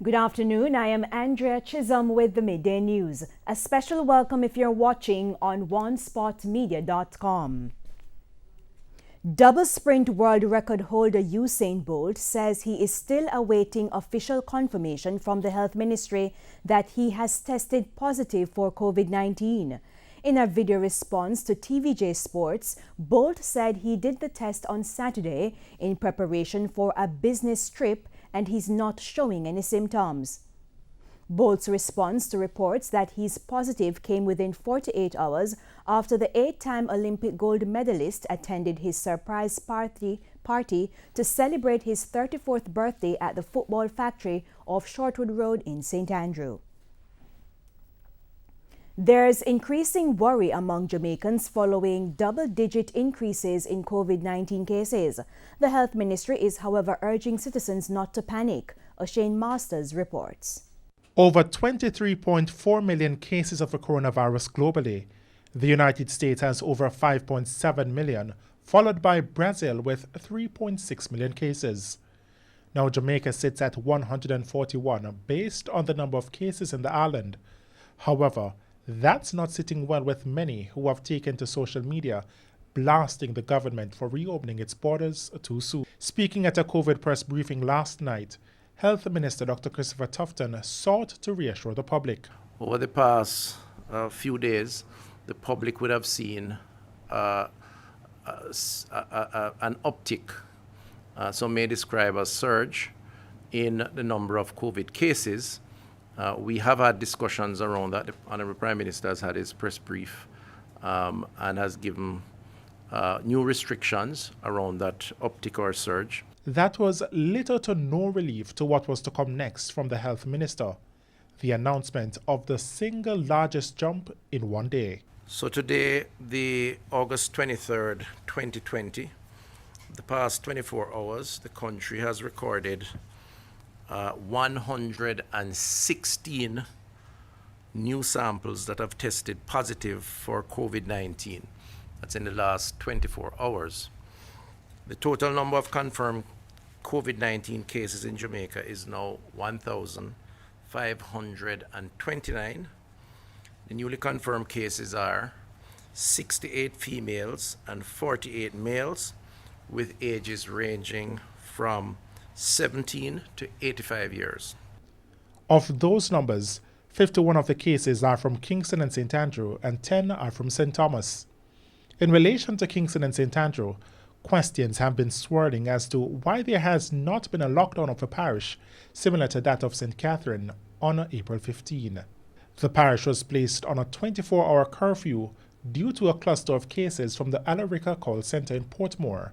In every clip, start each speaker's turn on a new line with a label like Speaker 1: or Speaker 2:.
Speaker 1: Good afternoon. I am Andrea Chisholm with the Midday News. A special welcome if you're watching on onespotmedia.com. Double sprint world record holder Usain Bolt says he is still awaiting official confirmation from the health ministry that he has tested positive for COVID-19. In a video response to TVJ Sports, Bolt said he did the test on Saturday in preparation for a business trip and he's not showing any symptoms. Bolt's response to reports that he's positive came within 48 hours after the 8-time Olympic gold medalist attended his surprise party to celebrate his 34th birthday at the Football Factory off Shortwood Road in St. Andrew. There's increasing worry among Jamaicans following double-digit increases in COVID-19 cases. The Health Ministry is, however, urging citizens not to panic. Usain Masters reports.
Speaker 2: Over 23.4 million cases of the coronavirus globally. The United States has over 5.7 million, followed by Brazil with 3.6 million cases. Now Jamaica sits at 141 based on the number of cases in the island. However, that's not sitting well with many who have taken to social media, blasting the government for reopening its borders too soon. Speaking at a COVID press briefing last night, Health Minister Dr. Christopher Tufton sought to reassure the public.
Speaker 3: Over the past few days, the public would have seen an uptick, some may describe a surge in the number of COVID cases. We have had discussions around that. The Honorable Prime Minister has had his press brief and has given new restrictions around that uptick or surge.
Speaker 2: That was little to no relief to what was to come next from the Health Minister, the announcement of the single largest jump in one day.
Speaker 3: So today, the August 23rd, 2020, the past 24 hours, the country has recorded 116 new samples that have tested positive for COVID-19. That's in the last 24 hours. The total number of confirmed COVID-19 cases in Jamaica is now 1,529. The newly confirmed cases are 68 females and 48 males with ages ranging from 17 to 85 years.
Speaker 2: Of those numbers, 51 of the cases are from Kingston and St. Andrew and 10 are from St. Thomas. In relation to Kingston and St. Andrew, questions have been swirling as to why there has not been a lockdown of the parish similar to that of St. Catherine on April 15. The parish was placed on a 24-hour curfew due to a cluster of cases from the Alarica call centre in Portmore.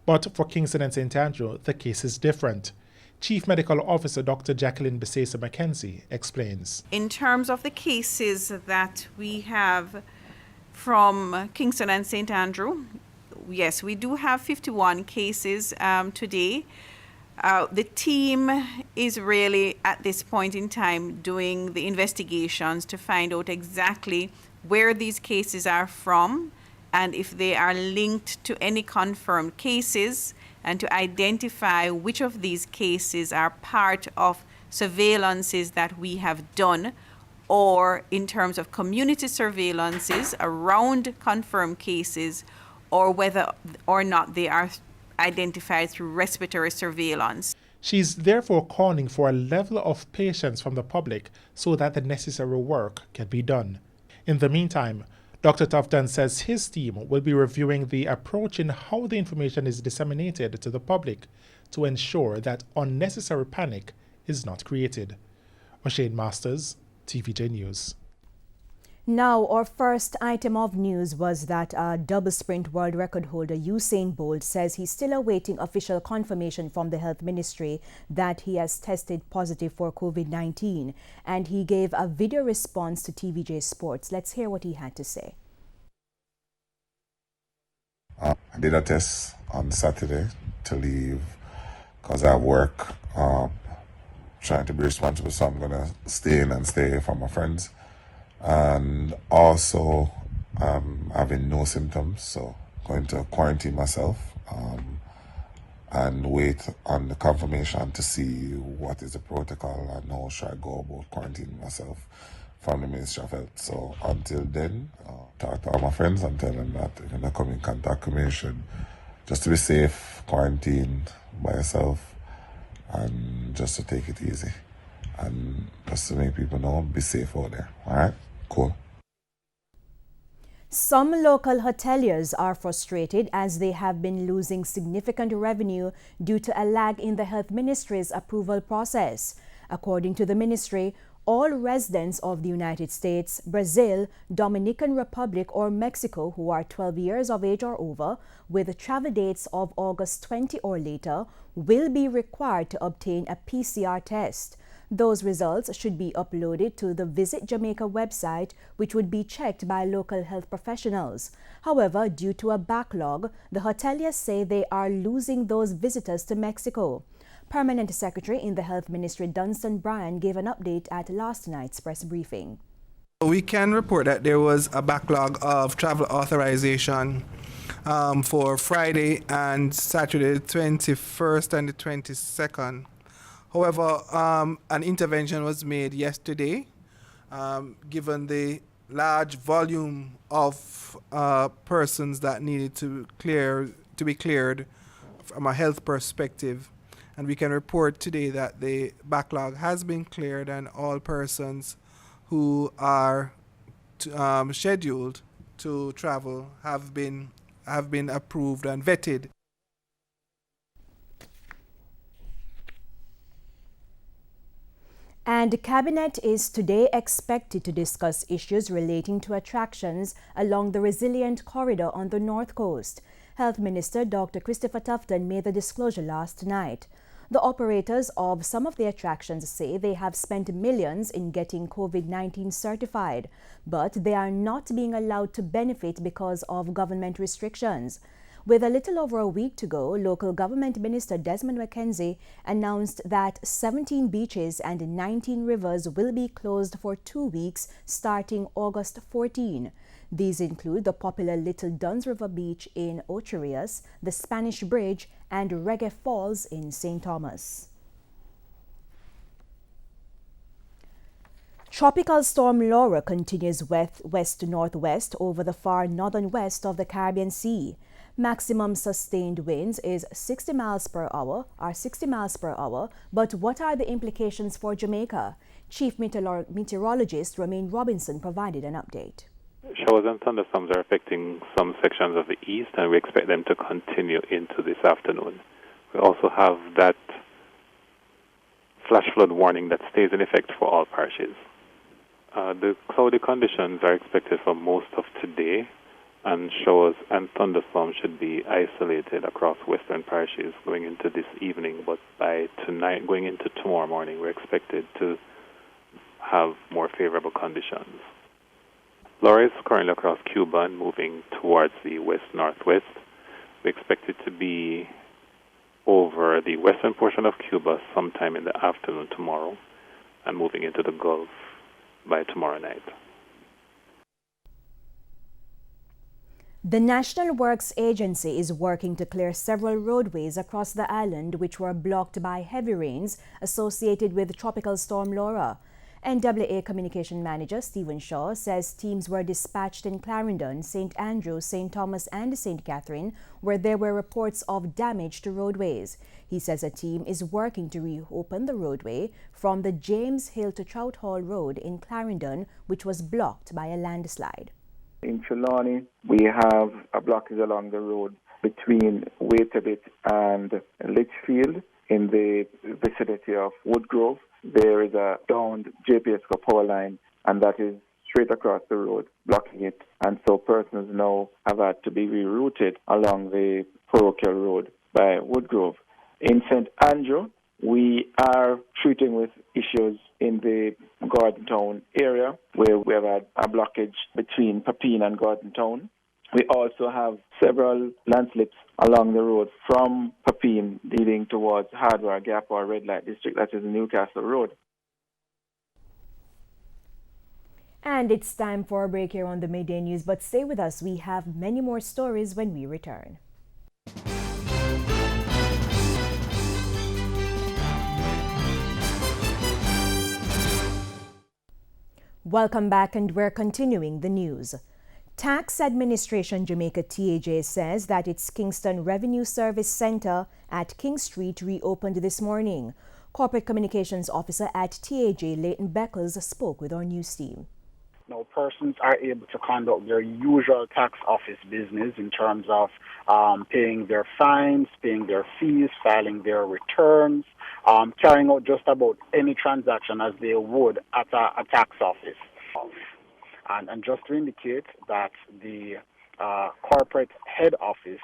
Speaker 2: But for Kingston and St. Andrew, the case is different. Chief Medical Officer Dr. Jacqueline Besesa McKenzie explains.
Speaker 4: In terms of the cases that we have from Kingston and St. Andrew, yes, we do have 51 cases today. The team is really at this point in time doing the investigations to find out exactly where these cases are from and if they are linked to any confirmed cases, and to identify which of these cases are part of surveillances that we have done, or in terms of community surveillances around confirmed cases, or whether or not they are identified through respiratory surveillance.
Speaker 2: She's therefore calling for a level of patience from the public so that the necessary work can be done. In the meantime, Dr. Tufton says his team will be reviewing the approach in how the information is disseminated to the public to ensure that unnecessary panic is not created. Usain Masters, TVJ News.
Speaker 1: Now, our first item of news was that double sprint world record holder Usain Bolt says he's still awaiting official confirmation from the health ministry that he has tested positive for COVID-19. And he gave a video response to TVJ Sports. Let's hear what he had to say.
Speaker 5: I did a test on Saturday to leave because I have work, trying to be responsible, so I'm going to stay in and stay from my friends. And also having no symptoms, so going to quarantine myself. and wait on the confirmation to see what is the protocol and how should I go about quarantining myself from the Ministry of Health. So until then, talk to all my friends and tell them that if they come in contact with me, should just to be safe, quarantine by yourself, and just to take it easy. And just to make people know, be safe out there. All right? Cool.
Speaker 1: Some local hoteliers are frustrated as they have been losing significant revenue due to a lag in the Health Ministry's approval process. According to the ministry, all residents of the United States, Brazil, Dominican Republic or Mexico who are 12 years of age or over with travel dates of August 20 or later will be required to obtain a PCR test. Those results should be uploaded to the Visit Jamaica website, which would be checked by local health professionals. However, due to a backlog, the hoteliers say they are losing those visitors to Mexico. Permanent Secretary in the Health Ministry Dunstan Bryan gave an update at last night's press briefing.
Speaker 6: We can report that there was a backlog of travel authorization for Friday and Saturday, the 21st and the 22nd. However, an intervention was made yesterday, given the large volume of persons that needed to be cleared from a health perspective. And we can report today that the backlog has been cleared and all persons who are scheduled to travel have been approved and vetted.
Speaker 1: And the Cabinet is today expected to discuss issues relating to attractions along the resilient corridor on the North Coast. Health Minister Dr. Christopher Tufton made the disclosure last night. The operators of some of the attractions say they have spent millions in getting COVID-19 certified, but they are not being allowed to benefit because of government restrictions. With a little over a week to go, local government minister Desmond McKenzie announced that 17 beaches and 19 rivers will be closed for 2 weeks starting August 14. These include the popular Little Duns River Beach in Ocherius, the Spanish Bridge, and Reggae Falls in St. Thomas. Tropical storm Laura continues west-northwest over the far northern west of the Caribbean Sea. Maximum sustained winds is 60 miles per hour, but what are the implications for Jamaica? Chief Meteorologist Romaine Robinson provided an update.
Speaker 7: Showers and thunderstorms are affecting some sections of the east, and we expect them to continue into this afternoon. We also have that flash flood warning that stays in effect for all parishes. The cloudy conditions are expected for most of today, and showers and thunderstorms should be isolated across western parishes going into this evening, but by tonight, going into tomorrow morning, we're expected to have more favorable conditions. Laura is currently across Cuba and moving towards the west-northwest. We expect it to be over the western portion of Cuba sometime in the afternoon tomorrow and moving into the Gulf by tomorrow night.
Speaker 1: The National Works Agency is working to clear several roadways across the island which were blocked by heavy rains associated with Tropical Storm Laura. NWA Communication Manager Stephen Shaw says teams were dispatched in Clarendon, St. Andrew, St. Thomas and St. Catherine, where there were reports of damage to roadways. He says a team is working to reopen the roadway from the James Hill to Trout Hall Road in Clarendon, which was blocked by a landslide.
Speaker 8: In Trelawney, we have a blockage along the road between Waitabit and Litchfield in the vicinity of Woodgrove. There is a downed JPSCO power line, and that is straight across the road, blocking it. And so persons now have had to be rerouted along the parochial road by Woodgrove. In St. Andrew, we are treating with issues in the Gordon Town area, where we have had a blockage between Papine and Gordon Town. We also have several landslips along the road from Papine leading towards Hardware Gap or Red Light District, that is Newcastle Road.
Speaker 1: And it's time for a break here on the Midday News, but stay with us. We have many more stories when we return. Welcome back, and we're continuing the news. Tax Administration Jamaica TAJ says that its Kingston Revenue Service Center at King Street reopened this morning. Corporate Communications Officer at TAJ, Leighton Beckles, spoke with our news team.
Speaker 9: Now, persons are able to conduct their usual tax office business in terms of paying their fines, paying their fees, filing their returns, carrying out just about any transaction as they would at a tax office. And just to indicate that the corporate head office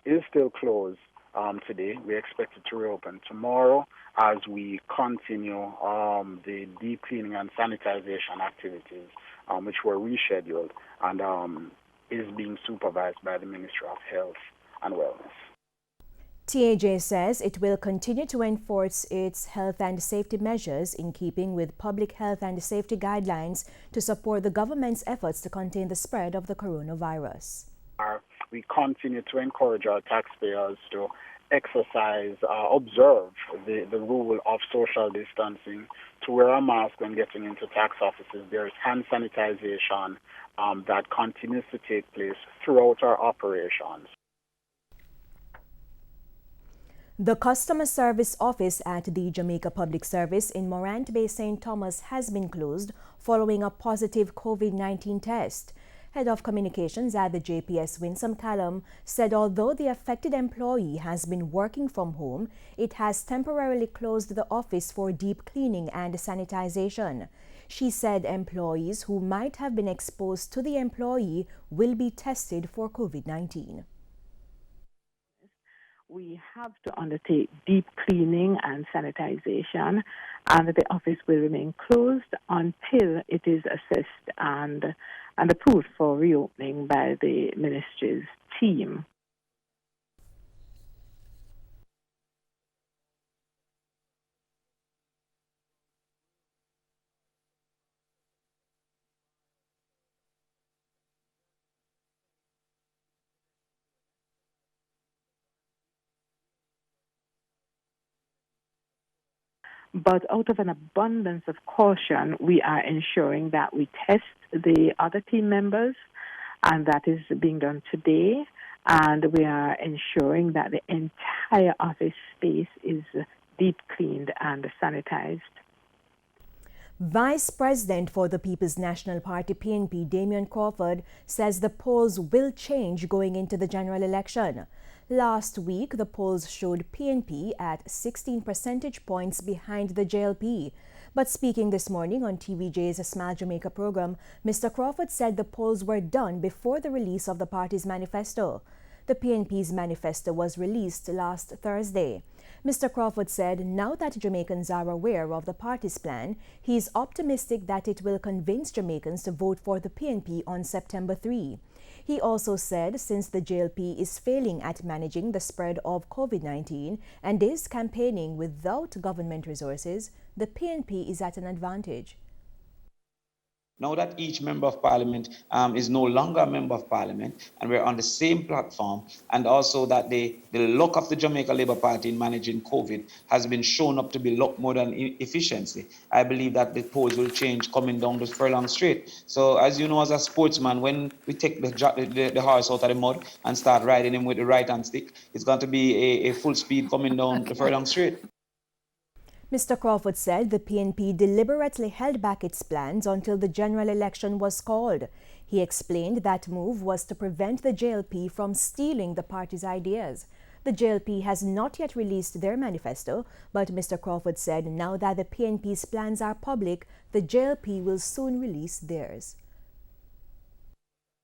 Speaker 9: is still closed today. We expect it to reopen tomorrow as we continue the deep cleaning and sanitization activities, which were rescheduled and is being supervised by the Ministry of Health and Wellness.
Speaker 1: TAJ says it will continue to enforce its health and safety measures in keeping with public health and safety guidelines to support the government's efforts to contain the spread of the coronavirus.
Speaker 9: We continue to encourage our taxpayers to exercise, observe the rule of social distancing, to wear a mask when getting into tax offices. There is hand sanitization that continues to take place throughout our operations.
Speaker 1: The Customer Service Office at the Jamaica Public Service in Morant Bay, St. Thomas has been closed following a positive COVID-19 test. Head of Communications at the JPS, Winsome Callum, said although the affected employee has been working from home, it has temporarily closed the office for deep cleaning and sanitization. She said employees who might have been exposed to the employee will be tested for COVID-19.
Speaker 10: We have to undertake deep cleaning and sanitization, and the office will remain closed until it is assessed and approved for reopening by the ministry's team. But out of an abundance of caution, we are ensuring that we test the other team members, and that is being done today. And we are ensuring that the entire office space is deep cleaned and sanitized.
Speaker 1: Vice President for the People's National Party PNP, Damian Crawford, says the polls will change going into the general election. Last week, the polls showed PNP at 16 percentage points behind the JLP. But speaking this morning on TVJ's Smile Jamaica program, Mr. Crawford said the polls were done before the release of the party's manifesto. The PNP's manifesto was released last Thursday. Mr. Crawford said now that Jamaicans are aware of the party's plan, he is optimistic that it will convince Jamaicans to vote for the PNP on September 3. He also said since the JLP is failing at managing the spread of COVID-19 and is campaigning without government resources, the PNP is at an advantage.
Speaker 11: Now that each member of parliament is no longer a member of parliament and we're on the same platform, and also that the luck of the Jamaica Labour Party in managing COVID has been shown up to be a lot more than efficiency, I believe that the polls will change coming down the furlong straight. So as you know, as a sportsman, when we take the horse out of the mud and start riding him with the right hand stick, it's going to be a full speed coming down the furlong straight.
Speaker 1: Mr. Crawford said the PNP deliberately held back its plans until the general election was called. He explained that move was to prevent the JLP from stealing the party's ideas. The JLP has not yet released their manifesto, but Mr. Crawford said now that the PNP's plans are public, the JLP will soon release theirs.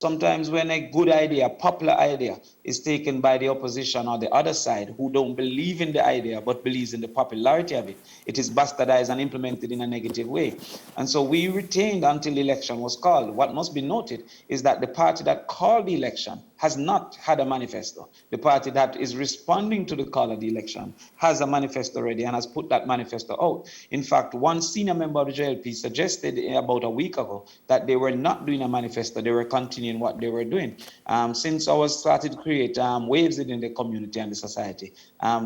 Speaker 11: Sometimes when a good idea, a popular idea, is taken by the opposition or the other side who don't believe in the idea but believes in the popularity of it, it is bastardized and implemented in a negative way. And so we retained until the election was called. What must be noted is that the party that called the election has not had a manifesto. The party that is responding to the call of the election has a manifesto already and has put that manifesto out. In fact, one senior member of the JLP suggested about a week ago that they were not doing a manifesto, they were continuing what they were doing. Since I was started to create waves within the community and the society,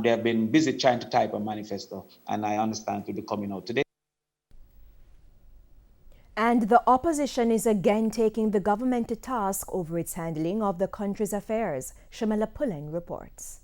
Speaker 11: they have been busy trying to type a manifesto, and I understand it will be coming out today.
Speaker 1: And the opposition is again taking the government to task over its handling of the country's affairs. Shamala Pullen reports.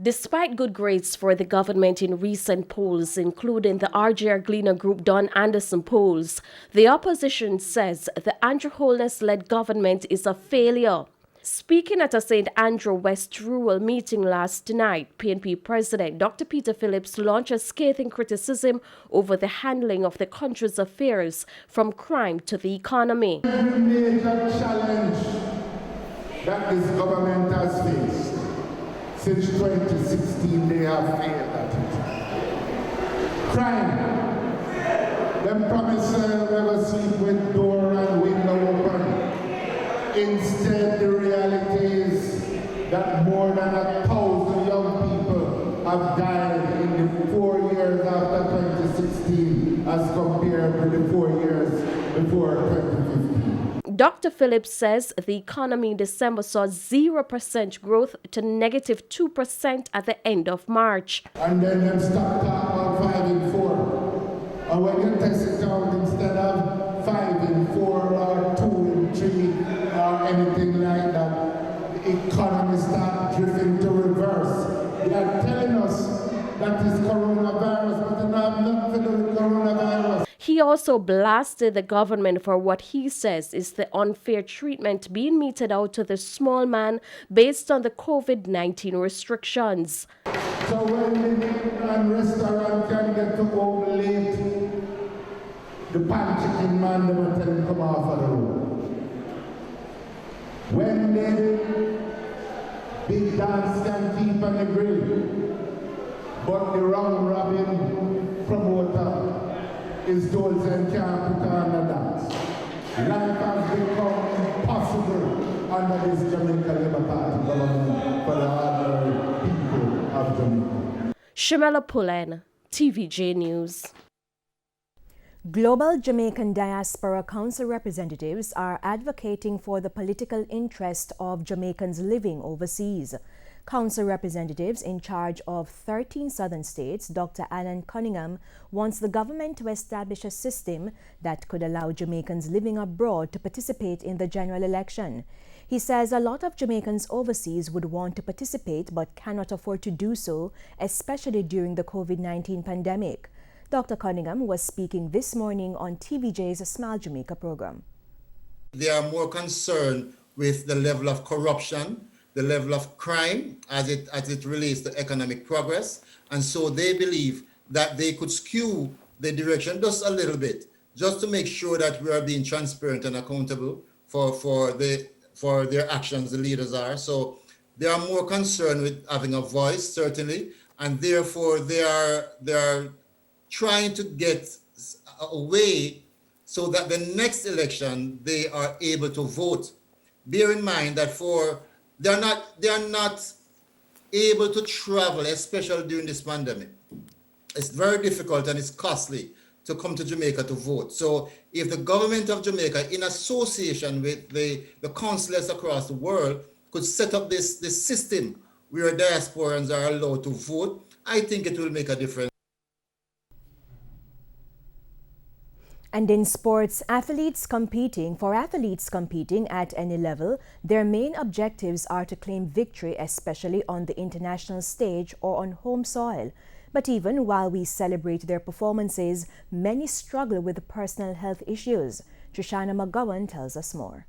Speaker 12: Despite good grades for the government in recent polls, including the RJR Gleaner Group Don Anderson polls, the opposition says the Andrew Holness-led government is a failure. Speaking at a St. Andrew West rural meeting last night, PNP President Dr. Peter Phillips launched a scathing criticism over the handling of the country's affairs, from crime to the economy.
Speaker 13: Every major challenge that this government has faced since 2016, they have failed at it. Crime. Them promise never sleep with door and window open. Instead, the reality is that more than 1,000 young people have died in the 4 years after 2016 as compared with the 4 years before 2015.
Speaker 12: Dr. Phillips says the economy in December saw 0% growth to negative 2% at the end of March.
Speaker 13: And then them start talking about 5 and 4. And when you test it out, instead of 5 and 4 or 2 and 3 or anything like that, the economy start drifting to reverse. They are telling us that is coronavirus, but they don't have nothing to do with coronavirus.
Speaker 12: He also blasted the government for what he says is the unfair treatment being meted out to the small man based on the COVID-19 restrictions.
Speaker 13: So when the restaurant can get to home late, the pan chicken man, they will tell him come off of the road. When the big dance can keep on the grill, but the round robin promoter is told them can't put on the dance. Life has become impossible under this Jamaica Labour Party government for the ordinary people of Jamaica.
Speaker 12: Shamala Pullen, TVJ News.
Speaker 1: Global Jamaican Diaspora Council representatives are advocating for the political interest of Jamaicans living overseas. Council representatives in charge of 13 southern states, Dr. Alan Cunningham, wants the government to establish a system that could allow Jamaicans living abroad to participate in the general election. He says a lot of Jamaicans overseas would want to participate but cannot afford to do so, especially during the COVID-19 pandemic. Dr. Cunningham was speaking this morning on TVJ's Smile Jamaica program.
Speaker 14: They are more concerned with the level of corruption, the level of crime as it relates to economic progress. And so they believe that they could skew the direction just a little bit, just to make sure that we are being transparent and accountable for their actions, the leaders are. So they are more concerned with having a voice, certainly, and therefore they are trying to get a way so that the next election they are able to vote. Bear in mind that they are not able to travel, especially during this pandemic. It's very difficult and it's costly to come to Jamaica to vote. So if the government of Jamaica, in association with the consulates across the world, could set up this system where diasporans are allowed to vote, I think it will make a difference.
Speaker 1: And in sports, athletes competing at any level, their main objectives are to claim victory, especially on the international stage or on home soil. But even while we celebrate their performances, many struggle with personal health issues. Trishana McGowan tells us more.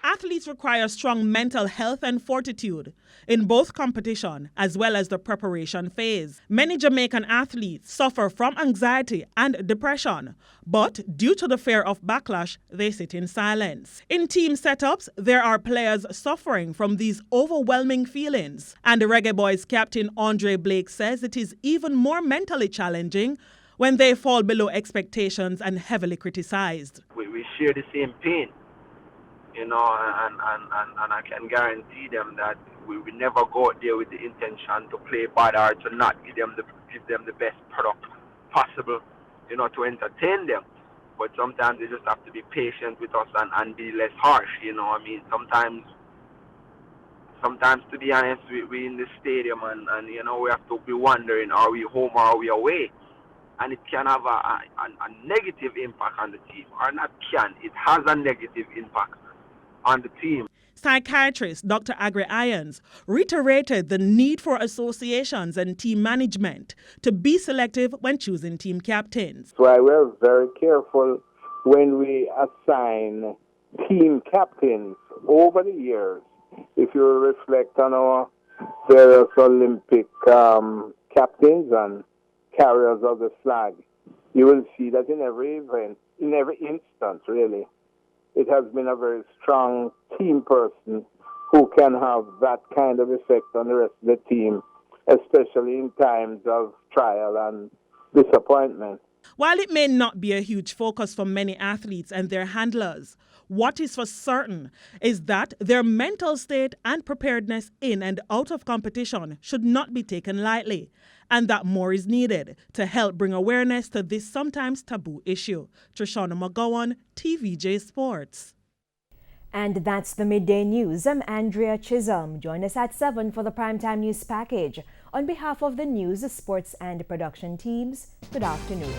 Speaker 15: Athletes require strong mental health and fortitude in both competition as well as the preparation phase. Many Jamaican athletes suffer from anxiety and depression, but due to the fear of backlash, they sit in silence. In team setups, there are players suffering from these overwhelming feelings, and the Reggae Boys captain Andre Blake says it is even more mentally challenging when they fall below expectations and heavily criticized.
Speaker 16: We share the same pain. You know, and I can guarantee them that we will never go out there with the intention to play bad or to not give them the best product possible, you know, to entertain them. But sometimes they just have to be patient with us and be less harsh, you know. I mean, sometimes to be honest, we in the stadium and you know, we have to be wondering, are we home or are we away? and it can have a negative impact on the team, or not can, it has a negative impact on the team.
Speaker 15: Psychiatrist Dr. Agri Irons reiterated the need for associations and team management to be selective when choosing team captains.
Speaker 17: So we're very careful when we assign team captains over the years. If you reflect on our various Olympic captains and carriers of the flag, you will see that in every event, in every instance really, it has been a very strong team person who can have that kind of effect on the rest of the team, especially in times of trial and disappointment.
Speaker 15: While it may not be a huge focus for many athletes and their handlers, what is for certain is that their mental state and preparedness in and out of competition should not be taken lightly, and that more is needed to help bring awareness to this sometimes taboo issue. Trishana McGowan, TVJ Sports.
Speaker 1: And that's the Midday News. I'm Andrea Chisholm. Join us at 7 for the Primetime News Package. On behalf of the news, sports and production teams, good afternoon.